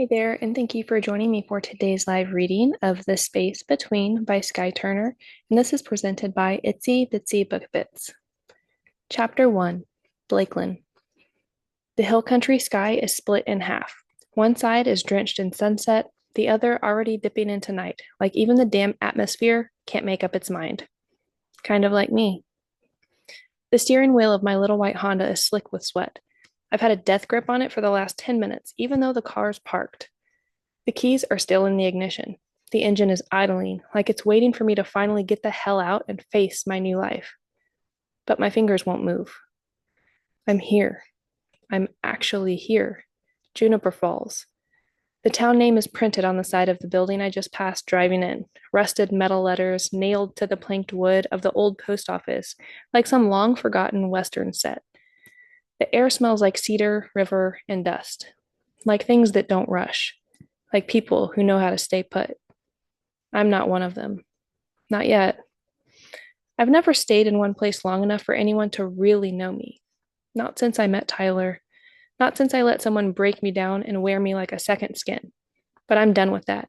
Hey there, and thank you for joining me for today's live reading of The Space Between by Skye Turner, and this is presented by Itsy Bitsy Book Bits. Chapter 1, Blakelyn. The hill country sky is split in half. One side is drenched in sunset, the other already dipping into night, like even the damn atmosphere can't make up its mind. Kind of like me. The steering wheel of my little white Honda is slick with sweat. I've had a death grip on it for the last 10 minutes, even though the car's parked. The keys are still in the ignition. The engine is idling, like it's waiting for me to finally get the hell out and face my new life. But my fingers won't move. I'm here. I'm actually here. Juniper Falls. The town name is printed on the side of the building I just passed driving in, rusted metal letters nailed to the planked wood of the old post office, like some long forgotten Western set. The air smells like cedar, river, and dust, like things that don't rush, like people who know how to stay put. I'm not one of them. Not yet. I've never stayed in one place long enough for anyone to really know me. Not since I met Tyler. Not since I let someone break me down and wear me like a second skin. But I'm done with that.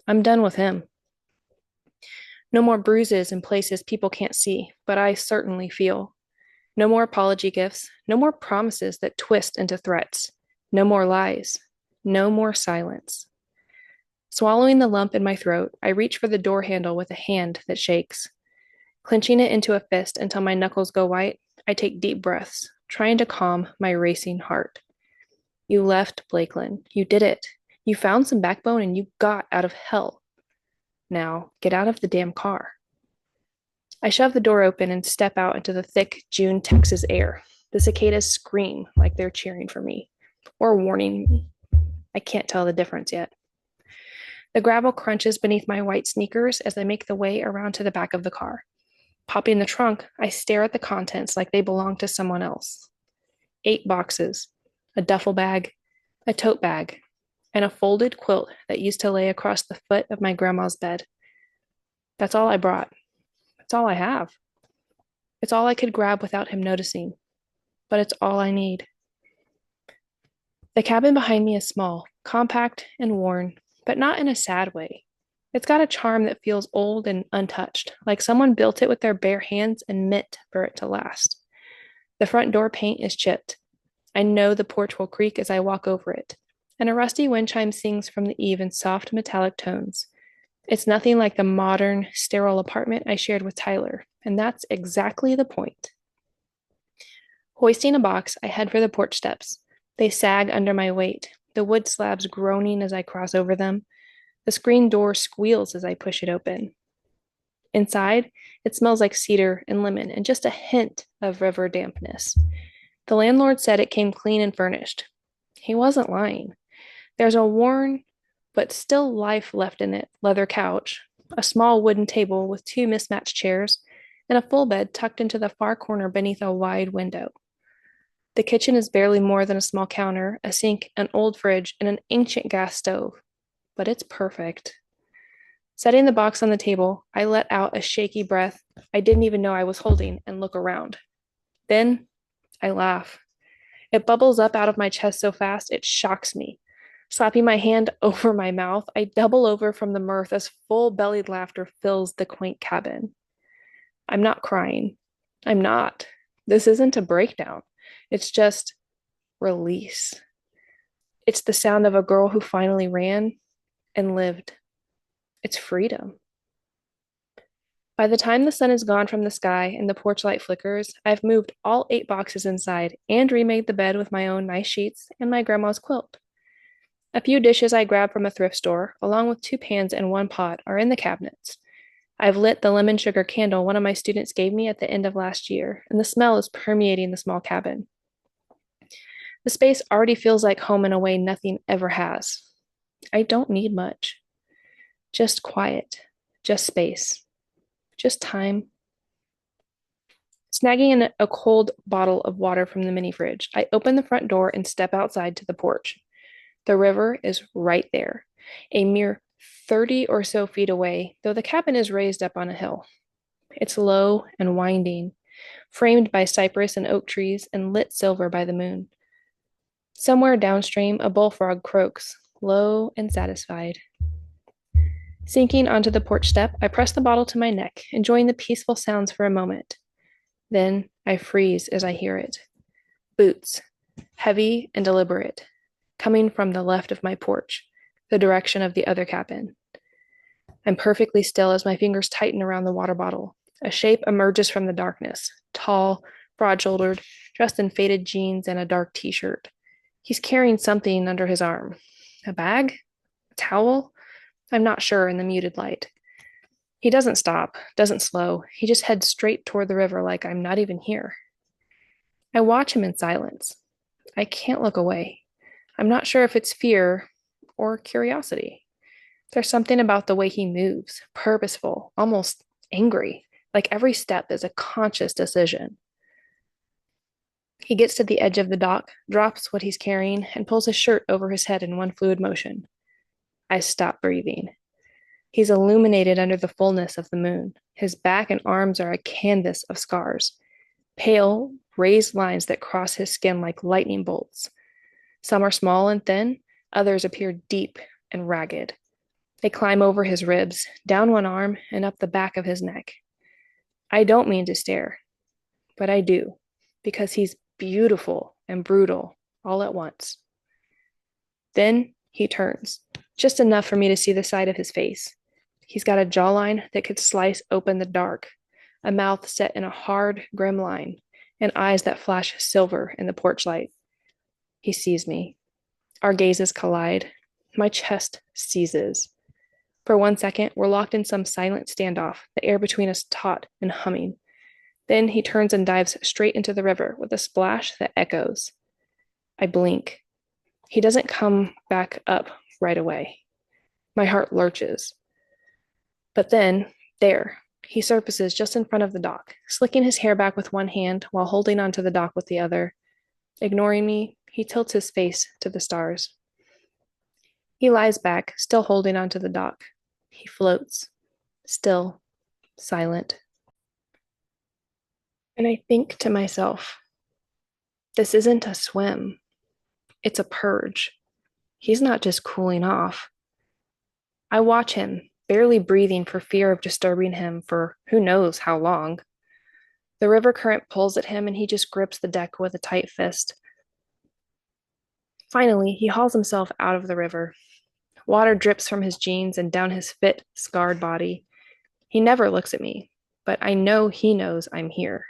I'm done with him. No more bruises in places people can't see, but I certainly feel. No more apology gifts. No more promises that twist into threats. No more lies. No more silence. Swallowing the lump in my throat, I reach for the door handle with a hand that shakes. Clenching it into a fist until my knuckles go white, I take deep breaths, trying to calm my racing heart. You left, Blakelyn. You did it. You found some backbone and you got out of hell. Now, get out of the damn car. I shove the door open and step out into the thick June Texas air. The cicadas scream like they're cheering for me, or warning me. I can't tell the difference yet. The gravel crunches beneath my white sneakers as I make the way around to the back of the car. Popping the trunk, I stare at the contents like they belong to someone else. 8 boxes, a duffel bag, a tote bag, and a folded quilt that used to lay across the foot of my grandma's bed. That's all I brought. That's all I have. It's all I could grab without him noticing, but it's all I need. The cabin behind me is small, compact, and worn, but not in a sad way. It's got a charm that feels old and untouched, like someone built it with their bare hands and meant for it to last. The front door paint is chipped. I know the porch will creak as I walk over it, and a rusty wind chime sings from the eave in soft metallic tones. It's nothing like the modern, sterile apartment I shared with Tyler, and that's exactly the point. Hoisting a box, I head for the porch steps. They sag under my weight, the wood slabs groaning as I cross over them. The screen door squeals as I push it open. Inside, it smells like cedar and lemon and just a hint of river dampness. The landlord said it came clean and furnished. He wasn't lying. There's a worn, but still life left in it, leather couch, a small wooden table with 2 mismatched chairs, and a full bed tucked into the far corner beneath a wide window. The kitchen is barely more than a small counter, a sink, an old fridge, and an ancient gas stove. But it's perfect. Setting the box on the table, I let out a shaky breath I didn't even know I was holding and look around. Then I laugh. It bubbles up out of my chest so fast it shocks me. Slapping my hand over my mouth, I double over from the mirth as full-bellied laughter fills the quaint cabin. I'm not crying. I'm not. This isn't a breakdown. It's just release. It's the sound of a girl who finally ran and lived. It's freedom. By the time the sun is gone from the sky and the porch light flickers, I've moved all 8 boxes inside and remade the bed with my own nice sheets and my grandma's quilt. A few dishes I grabbed from a thrift store, along with 2 pans and 1 pot, are in the cabinets. I've lit the lemon sugar candle one of my students gave me at the end of last year, and the smell is permeating the small cabin. The space already feels like home in a way nothing ever has. I don't need much. Just quiet, just space, just time. Snagging in a cold bottle of water from the mini fridge, I open the front door and step outside to the porch. The river is right there, a mere 30 or so feet away, though the cabin is raised up on a hill. It's low and winding, framed by cypress and oak trees and lit silver by the moon. Somewhere downstream, a bullfrog croaks, low and satisfied. Sinking onto the porch step, I press the bottle to my neck, enjoying the peaceful sounds for a moment. Then I freeze as I hear it. Boots, heavy and deliberate, coming from the left of my porch, the direction of the other cabin. I'm perfectly still as my fingers tighten around the water bottle. A shape emerges from the darkness, tall, broad-shouldered, dressed in faded jeans and a dark t-shirt. He's carrying something under his arm. A bag? A towel? I'm not sure in the muted light. He doesn't stop, doesn't slow. He just heads straight toward the river like I'm not even here. I watch him in silence. I can't look away. I'm not sure if it's fear or curiosity. There's something about the way he moves, purposeful, almost angry, like every step is a conscious decision. He gets to the edge of the dock, drops what he's carrying, and pulls his shirt over his head in one fluid motion. I stop breathing. He's illuminated under the fullness of the moon. His back and arms are a canvas of scars, pale, raised lines that cross his skin like lightning bolts. Some are small and thin, others appear deep and ragged. They climb over his ribs, down one arm, and up the back of his neck. I don't mean to stare, but I do, because he's beautiful and brutal all at once. Then he turns, just enough for me to see the side of his face. He's got a jawline that could slice open the dark, a mouth set in a hard, grim line, and eyes that flash silver in the porch light. He sees me. Our gazes collide. My chest seizes. For 1 second, we're locked in some silent standoff, the air between us taut and humming. Then he turns and dives straight into the river with a splash that echoes. I blink. He doesn't come back up right away. My heart lurches. But then, there, he surfaces just in front of the dock, slicking his hair back with one hand while holding onto the dock with the other. Ignoring me, he tilts his face to the stars. He lies back, still holding onto the dock. He floats, still, silent. And I think to myself, this isn't a swim. It's a purge. He's not just cooling off. I watch him, barely breathing for fear of disturbing him for who knows how long. The river current pulls at him and he just grips the deck with a tight fist. Finally, he hauls himself out of the river. Water drips from his jeans and down his fit, scarred body. He never looks at me, but I know he knows I'm here.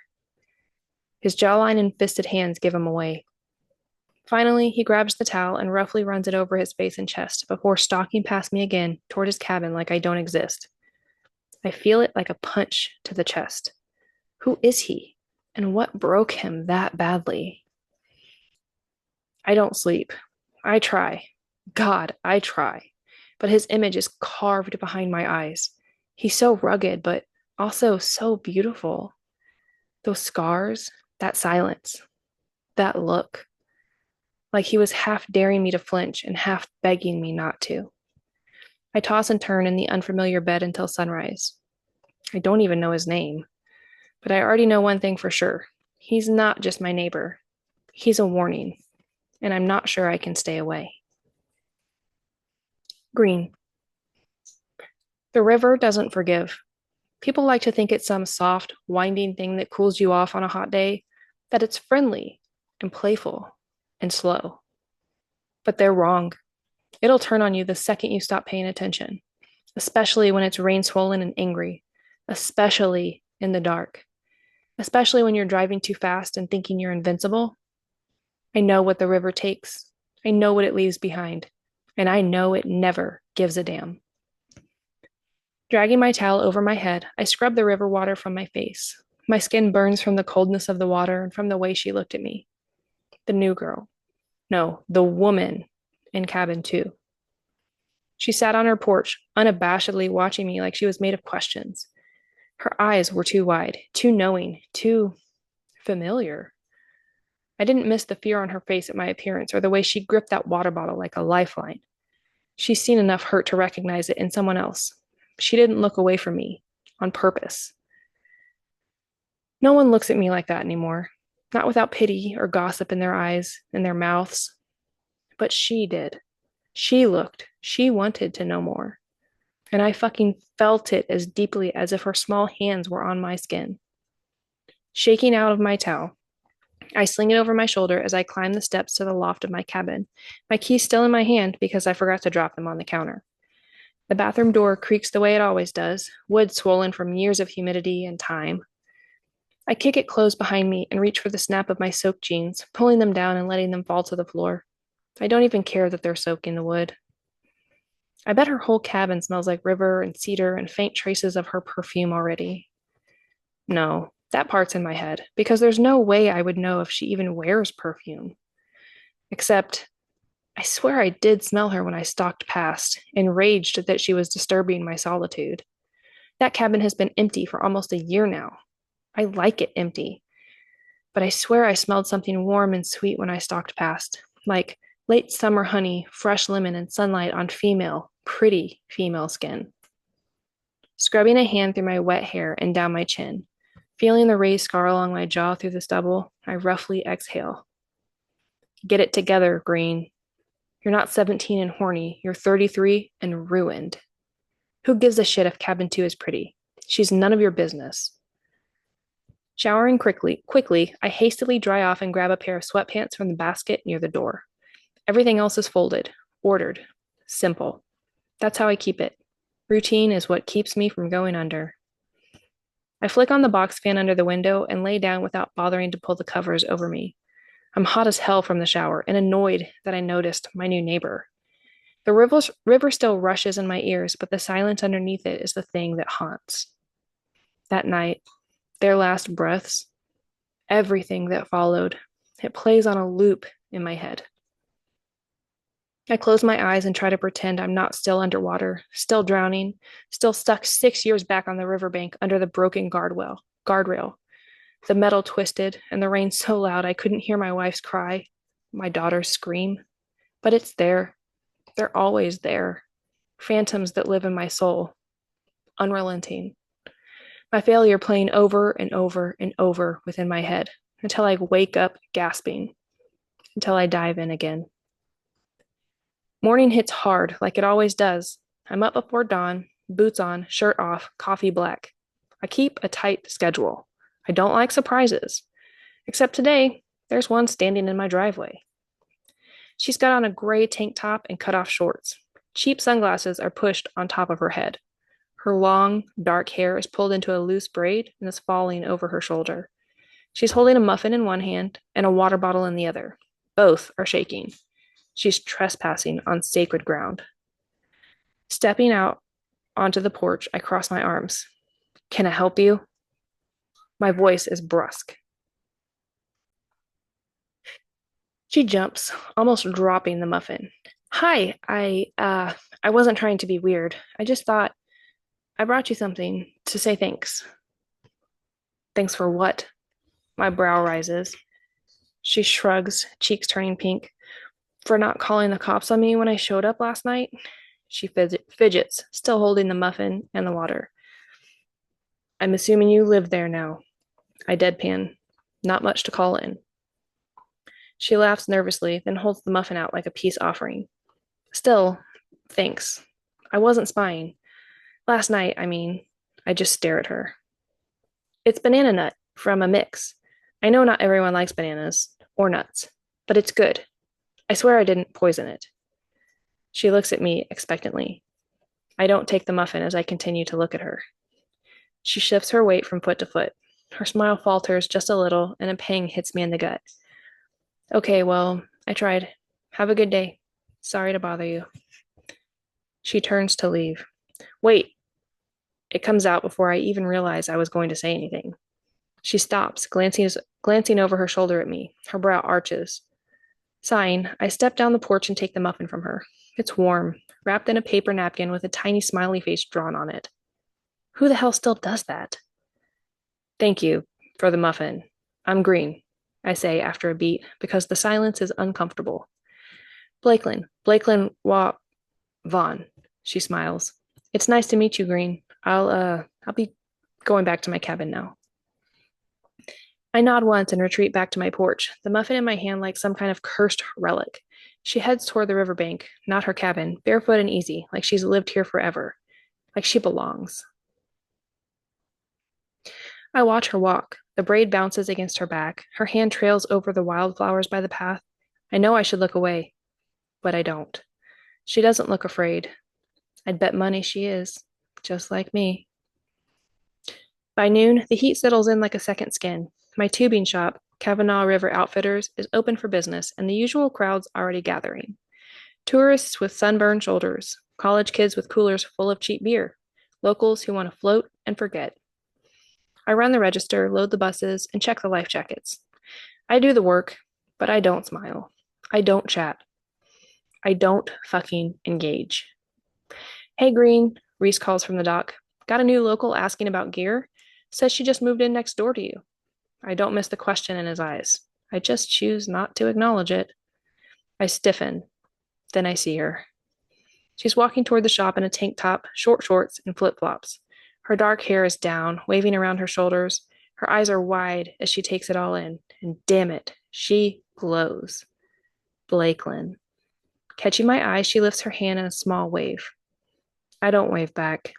His jawline and fisted hands give him away. Finally, he grabs the towel and roughly runs it over his face and chest before stalking past me again toward his cabin like I don't exist. I feel it like a punch to the chest. Who is he? And what broke him that badly? I don't sleep. I try. God, I try. But his image is carved behind my eyes. He's so rugged, but also so beautiful. Those scars, that silence, that look. Like he was half daring me to flinch and half begging me not to. I toss and turn in the unfamiliar bed until sunrise. I don't even know his name, but I already know one thing for sure. He's not just my neighbor. He's a warning, and I'm not sure I can stay away. Green. The river doesn't forgive. People like to think it's some soft, winding thing that cools you off on a hot day, that it's friendly and playful and slow. But they're wrong. It'll turn on you the second you stop paying attention, especially when it's rain-swollen and angry, especially in the dark, especially when you're driving too fast and thinking you're invincible. I know what the river takes. I know what it leaves behind, and I know it never gives a damn. Dragging my towel over my head, I scrub the river water from my face. My skin burns from the coldness of the water and from the way she looked at me. The new girl. No, the woman in cabin 2. She sat on her porch, unabashedly watching me like she was made of questions. Her eyes were too wide, too knowing, too familiar. I didn't miss the fear on her face at my appearance or the way she gripped that water bottle like a lifeline. She's seen enough hurt to recognize it in someone else. She didn't look away from me on purpose. No one looks at me like that anymore, not without pity or gossip in their eyes and their mouths. But she did. She wanted to know more. And I fucking felt it as deeply as if her small hands were on my skin. Shaking out of my towel, I sling it over my shoulder as I climb the steps to the loft of my cabin, my keys still in my hand because I forgot to drop them on the counter. The bathroom door creaks the way it always does, wood swollen from years of humidity and time. I kick it closed behind me and reach for the snap of my soaked jeans, pulling them down and letting them fall to the floor. I don't even care that they're soaking the wood. I bet her whole cabin smells like river and cedar and faint traces of her perfume already. No, that part's in my head, because there's no way I would know if she even wears perfume. Except, I swear I did smell her when I stalked past, enraged that she was disturbing my solitude. That cabin has been empty for almost a year now. I like it empty. But I swear I smelled something warm and sweet when I stalked past, like late summer honey, fresh lemon, and sunlight on pretty female skin. Scrubbing a hand through my wet hair and down my chin, feeling the raised scar along my jaw through the stubble, I roughly exhale. Get it together, Green. You're not 17 and horny. You're 33 and ruined. Who gives a shit if cabin 2 is pretty? She's none of your business. Showering quickly, I hastily dry off and grab a pair of sweatpants from the basket near the door. Everything else is folded, ordered, simple. That's how I keep it. Routine is what keeps me from going under. I flick on the box fan under the window and lay down without bothering to pull the covers over me. I'm hot as hell from the shower and annoyed that I noticed my new neighbor. The river still rushes in my ears, but the silence underneath it is the thing that haunts. That night, their last breaths, everything that followed, it plays on a loop in my head. I close my eyes and try to pretend I'm not still underwater, still drowning, still stuck 6 years back on the riverbank under the broken guardrail. The metal twisted and the rain so loud I couldn't hear my wife's cry, my daughter's scream. But it's there. They're always there. Phantoms that live in my soul, unrelenting. My failure playing over and over and over within my head until I wake up gasping, until I dive in again. Morning hits hard, like it always does. I'm up before dawn, boots on, shirt off, coffee black. I keep a tight schedule. I don't like surprises. Except today, there's one standing in my driveway. She's got on a gray tank top and cut-off shorts. Cheap sunglasses are pushed on top of her head. Her long, dark hair is pulled into a loose braid and is falling over her shoulder. She's holding a muffin in one hand and a water bottle in the other. Both are shaking. She's trespassing on sacred ground. Stepping out onto the porch, I cross my arms. Can I help you? My voice is brusque. She jumps, almost dropping the muffin. Hi, I wasn't trying to be weird. I just thought I brought you something to say thanks. Thanks for what? My brow rises. She shrugs, cheeks turning pink. For not calling the cops on me when I showed up last night? She fidgets, still holding the muffin and the water. I'm assuming you live there now. I deadpan. Not much to call in. She laughs nervously, then holds the muffin out like a peace offering. Still, thanks. I wasn't spying. Last night, I just stare at her. It's banana nut from a mix. I know not everyone likes bananas or nuts, but it's good. I swear I didn't poison it. She looks at me expectantly. I don't take the muffin as I continue to look at her. She shifts her weight from foot to foot. Her smile falters just a little, and a pang hits me in the gut. Okay, well, I tried. Have a good day. Sorry to bother you. She turns to leave. Wait. It comes out before I even realize I was going to say anything. She stops, glancing over her shoulder at me. Her brow arches. Sighing, I step down the porch and take the muffin from her. It's warm, wrapped in a paper napkin with a tiny smiley face drawn on it. Who the hell still does that? Thank you for the muffin. I'm Green, I say after a beat, because the silence is uncomfortable. Blakelyn Vaughn, she smiles. It's nice to meet you, Green. I'll be going back to my cabin now. I nod once and retreat back to my porch, the muffin in my hand like some kind of cursed relic. She heads toward the riverbank, not her cabin, barefoot and easy, like she's lived here forever, like she belongs. I watch her walk. The braid bounces against her back. Her hand trails over the wildflowers by the path. I know I should look away, but I don't. She doesn't look afraid. I'd bet money she is, just like me. By noon, the heat settles in like a second skin. My tubing shop, Cavanaugh River Outfitters, is open for business, and the usual crowd's already gathering. Tourists with sunburned shoulders, college kids with coolers full of cheap beer, locals who want to float and forget. I run the register, load the buses, and check the life jackets. I do the work, but I don't smile. I don't chat. I don't fucking engage. Hey, Green, Reese calls from the dock. Got a new local asking about gear? Says she just moved in next door to you. I don't miss the question in his eyes. I just choose not to acknowledge it. I stiffen. Then I see her. She's walking toward the shop in a tank top, short shorts, and flip-flops. Her dark hair is down, waving around her shoulders. Her eyes are wide as she takes it all in. And damn it, she glows. Blakelyn. Catching my eye, she lifts her hand in a small wave. I don't wave back.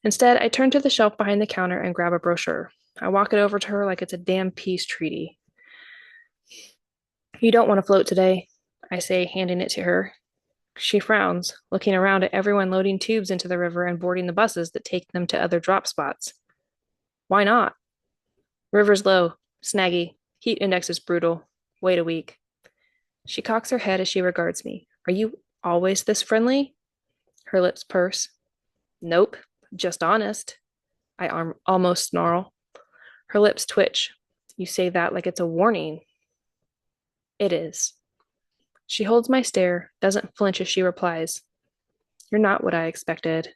Instead, I turn to the shelf behind the counter and grab a brochure. I walk it over to her like it's a damn peace treaty. You don't want to float today, I say, handing it to her. She frowns, looking around at everyone loading tubes into the river and boarding the buses that take them to other drop spots. Why not? River's low, snaggy, heat index is brutal. Wait a week. She cocks her head as she regards me. Are you always this friendly? Her lips purse. Nope, just honest. I almost snarl. Her lips twitch. You say that like it's a warning. It is. She holds my stare, doesn't flinch as she replies. You're not what I expected.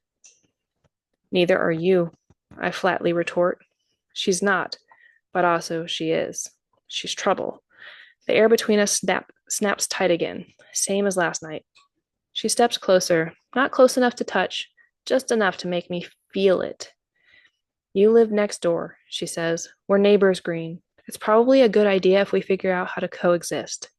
Neither are you, I flatly retort. She's not, but also she is. She's trouble. The air between us snaps tight again, same as last night. She steps closer, not close enough to touch, just enough to make me feel it. You live next door, she says. We're neighbors, Green. It's probably a good idea if we figure out how to coexist.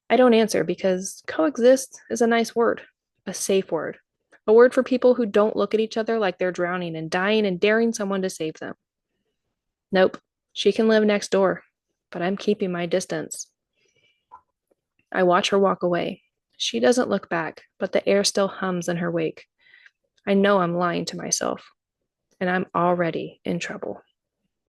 I don't answer because coexist is a nice word, a safe word, a word for people who don't look at each other like they're drowning and dying and daring someone to save them. Nope, she can live next door, but I'm keeping my distance. I watch her walk away. She doesn't look back, but the air still hums in her wake. I know I'm lying to myself, and I'm already in trouble.